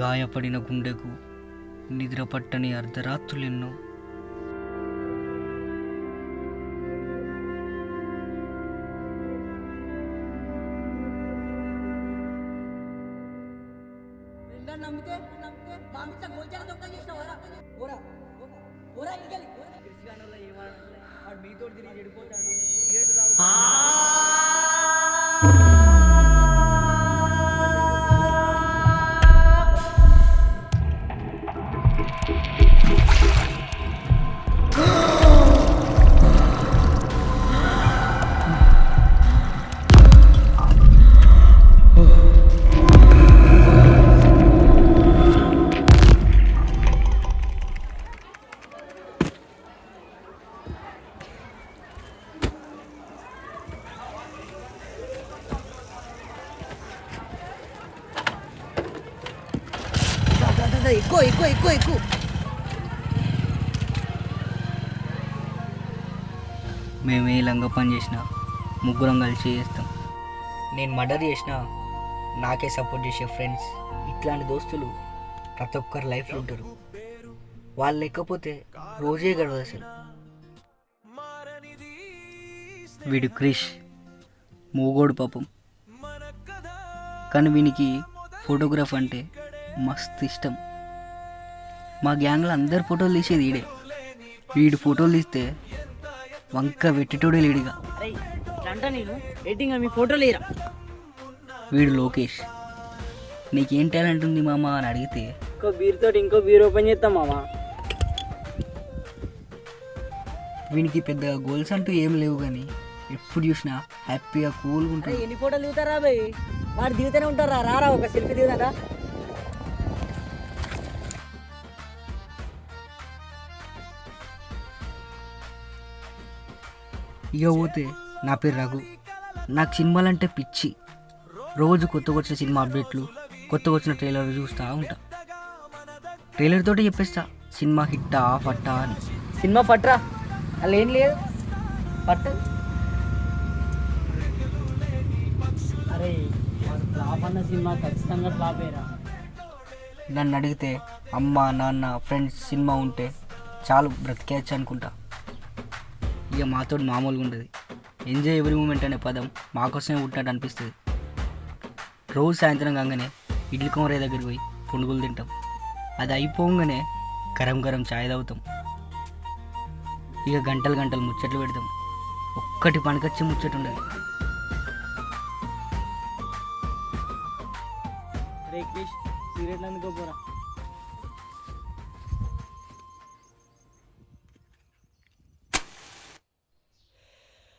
గాయపడిన గుండెకు నిద్రపట్టని అర్ధరాత్రులెన్నో. ఎక్కువ ఎక్కువ ఎక్కువ ఎక్కువ. మేము ఏ లంగ పని చేసినా ముగ్గురం కలిసి చేస్తాం. నేను మర్డర్ చేసినా నాకే సపోర్ట్ చేసే ఫ్రెండ్స్, ఇట్లాంటి దోస్తులు ప్రతి ఒక్కరి లైఫ్లో ఉంటారు. వాళ్ళు లేకపోతే రోజే గడవదు అసలు. వీడు క్రిష్ మూగోడు పాపం, కానీ వీనికి ఫోటోగ్రాఫ్ అంటే మస్తు ఇష్టం. మా గ్యాంగ్లో అందరు ఫోటోలు తీసేది వీడే. వీడు ఫోటోలు తీస్తే వంక పెట్టేటోడే లేడుగా. మీ ఫోటోలు వీడు లోకేష్. నీకేం టాలెంట్ ఉంది మామ అని అడిగితే ఇంకో బీర్తో ఇంకో బీర్ ఓపెన్ చేస్తాం మామ. వీనికి పెద్దగా గోల్స్ అంటూ ఏం లేవు, కానీ ఎప్పుడు చూసినా హ్యాపీగా కూల్గా ఉంటాయి. ఎన్ని ఫోటోలు దిగుతారా బాయ్? వాడు దిగుతూనే ఉంటారా? రారా ఒక సెల్ఫీ దిగుతారా? ఇక పోతే నా పేరు రఘు. నాకు సినిమాలంటే పిచ్చి. రోజు కొత్తగా వచ్చిన సినిమా అప్డేట్లు, కొత్తగా వచ్చిన ట్రైలర్ చూస్తూ ఉంటా. ట్రైలర్ తోటి చెప్పేస్తా సినిమా హిట్టా ఫట్టా అని. సినిమా పట్రా, అలా ఏం లేదు పట్టు. అరే ఫ్లాప్ అన్న సినిమా ఖచ్చితంగా ఫ్లాప్ అయ్యారా. నన్ను అడిగితే అమ్మ నాన్న ఫ్రెండ్స్ సినిమా ఉంటే చాలు బ్రతికేయచ్చు అనుకుంటా. ఇక మాతో మామూలుగా ఉండదు. ఎంజాయ్ ఎవ్రీ మూమెంట్ అనే పదం మాకోసమే పుట్టినట్టు అనిపిస్తుంది. రోజు సాయంత్రం కాగానే ఇడ్లీ కొమరే దగ్గరికి పోయి పునుగులు తింటాం. అది అయిపోగానే గరం గరం ఛాయ్ తాగుతాం. ఇక గంటలు గంటలు ముచ్చట్లు పెడతాం. ఒక్కటి పనికొచ్చి ముచ్చట ఉండదు. సిగరెట్లు అందుకోపోరా.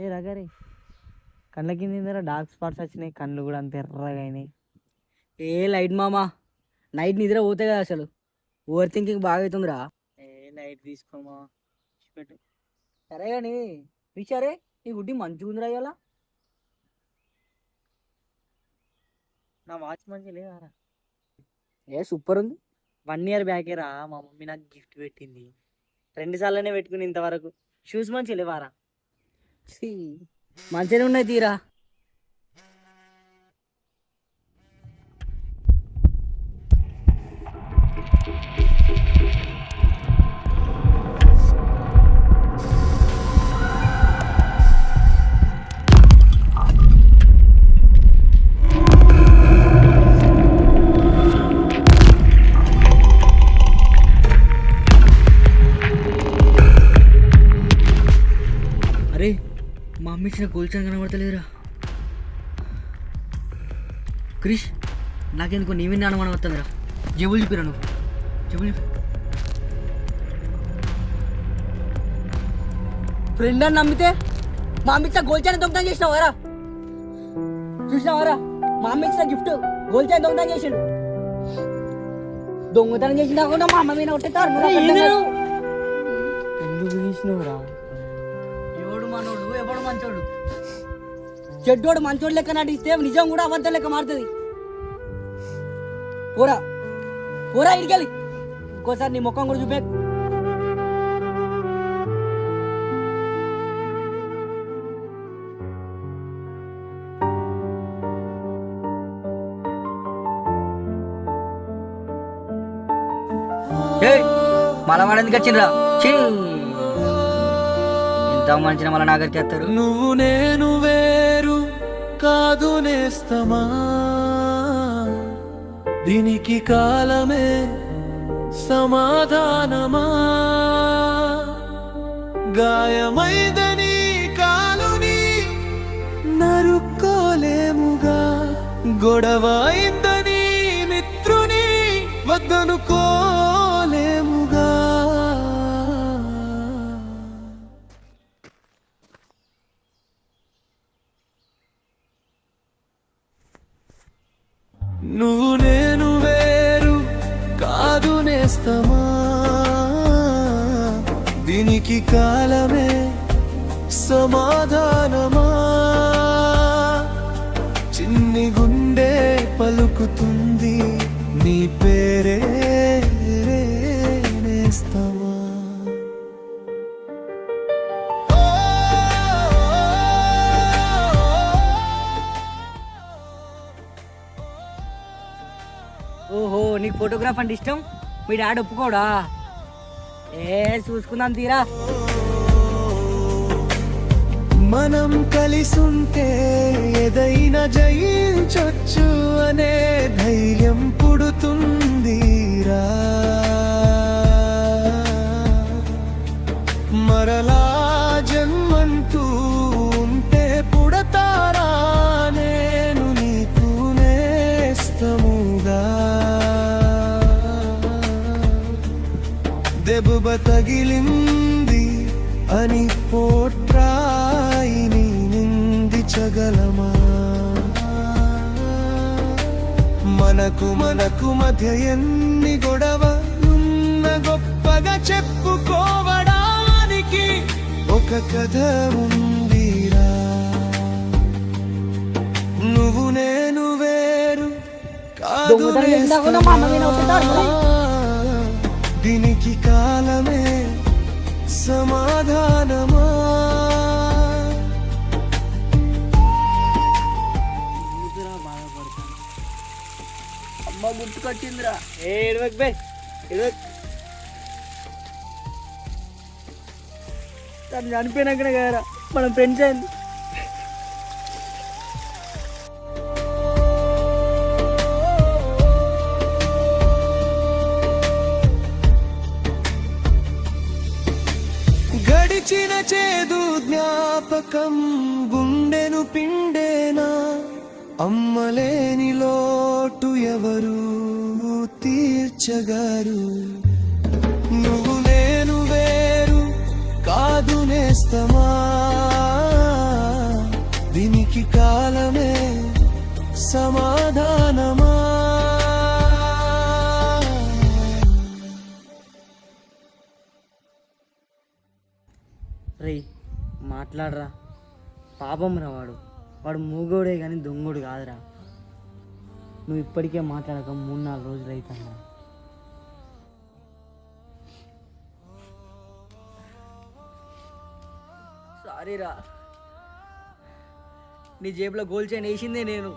ఏ రగారే కళ్ళ కింద డార్క్ స్పాట్స్ వచ్చినాయి, కళ్ళు కూడా అంత ఎర్రగా అయినాయి. ఏ లైట్ మామా, నైట్ నిద్ర పోతే కదా అసలు. ఓవర్ థింకింగ్ బాగా అవుతుందిరా. ఏ లైట్ తీసుకోమా పెట్టు. సరే కానీ విచారే నీ గుడ్డి మంచిగా ఉందిరా ఇవాళ. నా వాచ్ మంచిగా లేదారా? ఏ సూపర్ ఉంది. 1 year బ్యాకే రా, మా మమ్మీ నాకు గిఫ్ట్ పెట్టింది. 2 సార్లనే పెట్టుకుని ఇంతవరకు. షూస్ మంచిగా లేవారా? మంచిగానే ఉన్నాయి తీరా. అరే మా అమ్మ ఇచ్చిన గోల్చాన్ కనబడతలేదురా. క్రిష్ నాకెందుకు నీ విన్న అనుమానం వస్తుందిరా. జేబులు చూపిరా నువ్వు, జేబులు చూపి. ఫ్రెండ్ అని నమ్మితే మా అమ్మ ఇచ్చిన గోల్చాన్ దొంగతనం చేసినావారా? చూసినావారా? మా అమ్మ ఇచ్చిన గిఫ్ట్ గోల్చాన్ దొంగతనం చేసిండు. దొంగతనం చేసిన కాకుండా మా అమ్మ మీద కొట్టేస్తారు. ఎందుకు తీసినవురా? ఎవడు మనోడు ఎవడు మంచోడు? చెడ్డోడు మంచోడు లెక్క నటిస్తే నిజం కూడా అబద్ధం లెక్క మారుతుంది. పోరా పోరా ఇడికెళ్ళి. ఇంకోసారి నీ ముఖం కూడా చూపే. ఏ మళ్ళా వాడు ఎందుకు వచ్చిండ్రా ఎంత మంచిన మళ్ళీ నాగరికి వస్తారు. నువ్వు నేను వేరు కాదు నేస్తమా, దీనికి కాలమే సమాధానమా. గాయమైదని కాలుని నరుక్కోలేముగా, గొడవ అయిందని మిత్రుని వద్దనుకోలేముగా. నువ్వు నేను వేరు కాదు నేస్తమా, దీనికి కాలమే సమాధానమా. చిన్ని గుండె పలుకుతుంది నీ పేరే నేస్తమా. ఓహో నీకు ఫోటోగ్రాఫ్ అంటే ఇష్టం, మీ డాడీ ఒప్పుకోడా? చూసుకుందాం తీరా. మనం కలిసుంటే ఏదైనా జయించొచ్చు అనే ధైర్యం పుడుతుందిరా. మరలా జన్మంటూ ఉంటే పుడతారా నేను నీకు నేస్తముగా. దెబ్బ తగిలింది అని పోట్రాయిని నిందించగలమా. మనకు మధ్య ఎన్ని గొడవలున్న గొప్పగా చెప్పుకోవడానికి ఒక కథ ఉందిరా. నువ్వు నేను వేరు కాదు దీనికి కాలమే సమాధానమా. అమ్మ గుర్తుకొచ్చిందిరా. ఏడవక్ బే ఏడవక్. తను చనిపోయినాకనే కదరా మనం ఫ్రెండ్స్ అయింది. గడిచిన చేదు జ్ఞాపకం గుండెను పిండేనా, అమ్మలేని లోటు ఎవరు తీర్చగారు. నువ్వు నేను వేరు కాదు నేస్తమా, దీనికి కాలమే సమాధానమా. రే మాట్లాడరా, పాపం రా వాడు. వాడు మూగోడే కానీ దొంగోడు కాదురా. నువ్వు ఇప్పటికే మాట్లాడక 3-4 రోజులు అవుతుందా. సారీరా, నీ జేబులో గోల్డ్ చైన్ వేసిందే నేను.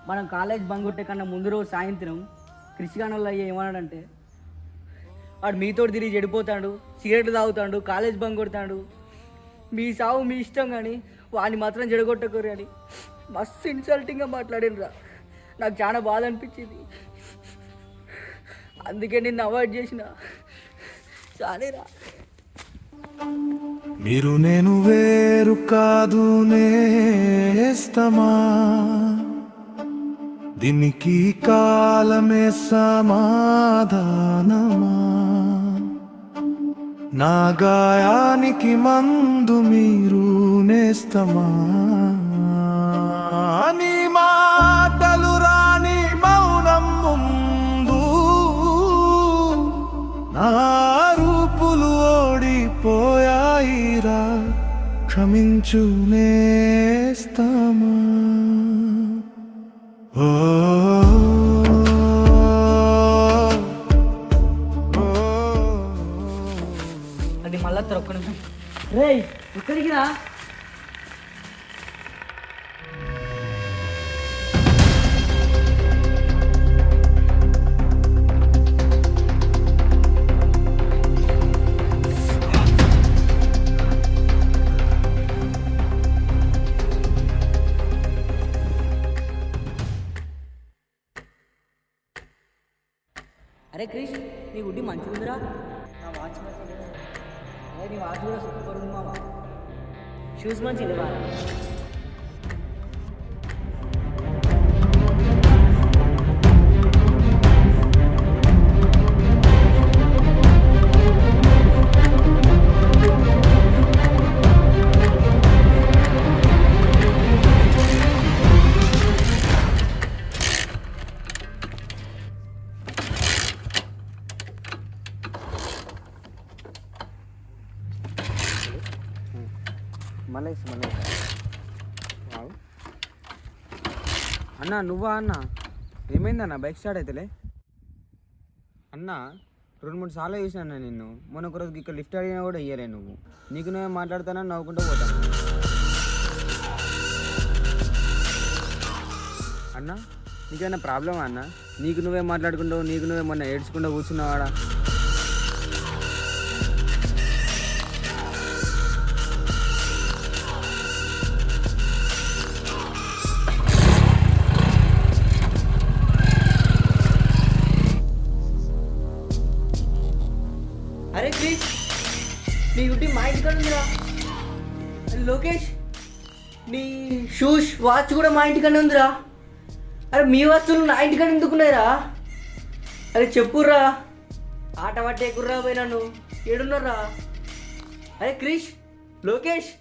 మనం కాలేజ్ బంక్ కొట్టే కన్నా ముందు రోజు సాయంత్రం కృషిగానంలో ఏమన్నాడంటే, వాడు మీతోటి తిరిగి చెడిపోతాడు, సిగరెట్లు తాగుతాడు, కాలేజ్ బంక్ కొడతాడు, మీ సావు మీ ఇష్టం కానీ వాడిని మాత్రం చెడగొట్టకూరు అని మస్తు ఇన్సల్టింగ్గా మాట్లాడినరా. నాకు చాలా బాధ అనిపించింది, అందుకే నిన్ను అవాయిడ్ చేసిన. చాలేరా. మీరు నేను వేరు కాదు నేస్తమా, దీనికి కాలమే సమాధానమా. నా గాయానికి మందు మీరు నేస్తమా, నీ మాటలు రాని మౌనం ముందు నా రూపులు ఓడిపోయాయిరా. క్షమించు నేస్తమా. అది మళ్ళా ఒక్క నిమిషం. రేయ్ ఇక్కడికి రా. అరే క్రిష్, నీ గుడ్డి మంచిగా ఉందిరా. నా వాచ్ అరే నీ వాచ్ కూడా సూపర్ ఉంది మామ. షూస్ మంచి లేవా? మళ్ళీ అన్న నువ్వా అన్న? ఏమైందన్న బైక్ స్టార్ట్ అవుతలే అన్న? 2-3 సార్లు చూసిన అన్న నిన్ను. మొన్న ఒక రోజు ఇక్కడ లిఫ్ట్ అడిగినా కూడా ఇయ్యలే నువ్వు. నీకు నువ్వే మాట్లాడుతానని నవ్వుకుంటూ పోతాను అన్న. నీకేమైనా ప్రాబ్లమా అన్న? నీకు నువ్వే మాట్లాడుకుంటావు, నీకు నువ్వే మొన్న ఏడ్చుకుంటూ కూర్చున్నావాడా? అరే క్రిష్, నీ గుడ్డి మా ఇంటికాడ ఉందిరా. అరే లోకేష్, నీ షూస్ వాచ్ కూడా మా ఇంటికాడే ఉందిరా. అరే మీ వస్తువులు నా ఇంటికాడ ఎందుకున్నాయిరా? అరే చెప్పుర్రా, ఆట పట్టే కుర్రా పోయినా నువ్వు ఏడున్నారా? అరే క్రిష్, లోకేష్,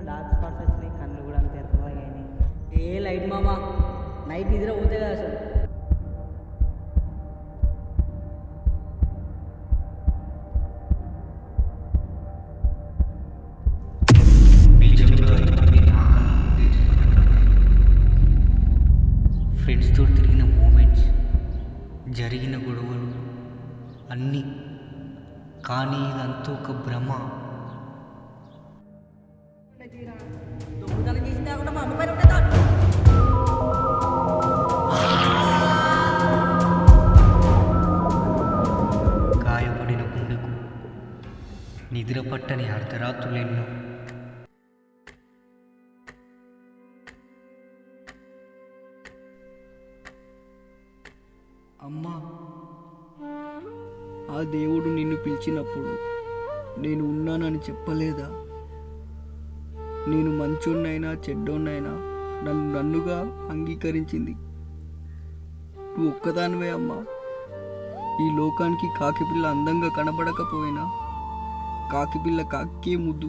డార్క్ స్పాట్స్ వచ్చినాయి, కళ్ళు కూడా అంత ఎర్రగా అయినాయి. ఏ లైట్ మామా, నైట్ నిద్ర పోతే కదా అసలు. ఫ్రెండ్స్తో తిరిగిన మూమెంట్స్, జరిగిన గొడవలు అన్నీ, కానీ ఇదంతా ఒక భ్రమ. దొంగతనం చేసింది కాకుండా మా అమ్మ పైన ఉంటే తాడు. గాయపడిన గుండెకు నిద్ర పట్టని అర్ధరాత్రులెన్నో. అమ్మా, ఆ దేవుడు నిన్ను పిలిచినప్పుడు నేను ఉన్నానని చెప్పలేదా? నేను మంచోన్నైనా చెడ్డోన్నైనా నన్నుగా అంగీకరించింది నువ్వు ఒక్కదానివే అమ్మా. ఈ లోకానికి కాకిపిల్ల అందంగా కనబడకపోయినా కాకిపిల్ల కాకే ముద్దు.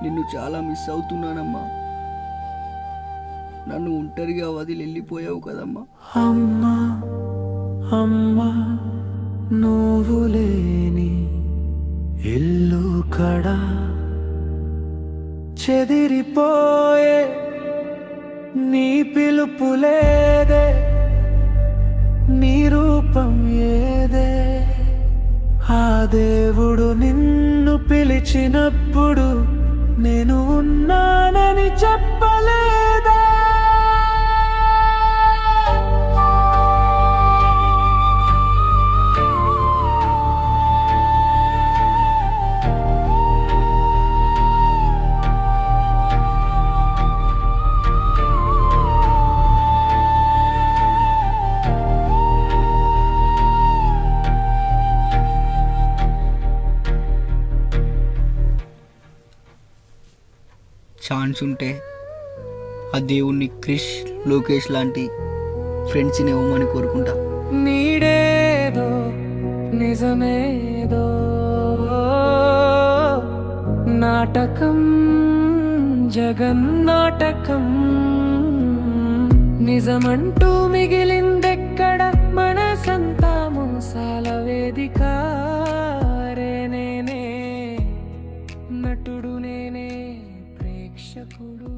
నిన్ను చాలా మిస్ అవుతున్నానమ్మా. నన్ను ఒంటరిగా వదిలి వెళ్ళిపోయావు కదమ్మా. అమ్మా అమ్మా, నువ్వు లేని ఇల్లు కడా చెదిరిపోయే, నీ పిలుపులేదే, నీ రూపం ఏదే. ఆ దేవుడు నిన్ను పిలిచినప్పుడు నేను ఉన్నానని చెప్పలేదా? ఛాన్స్ ఉంటే ఆ దేవుణ్ణి క్రిష్ లోకేష్ లాంటి ఫ్రెండ్స్ని ఇవ్వమని కోరుకుంటా. నీడేదో నిజమేదో నాటకం జగన్నాటకం నిజమంటూ మిగిలిందెక్కడ మనసంతా మోసాల వేదిక రే నేనే నటుడు నేనే ప్రేక్షకుడు.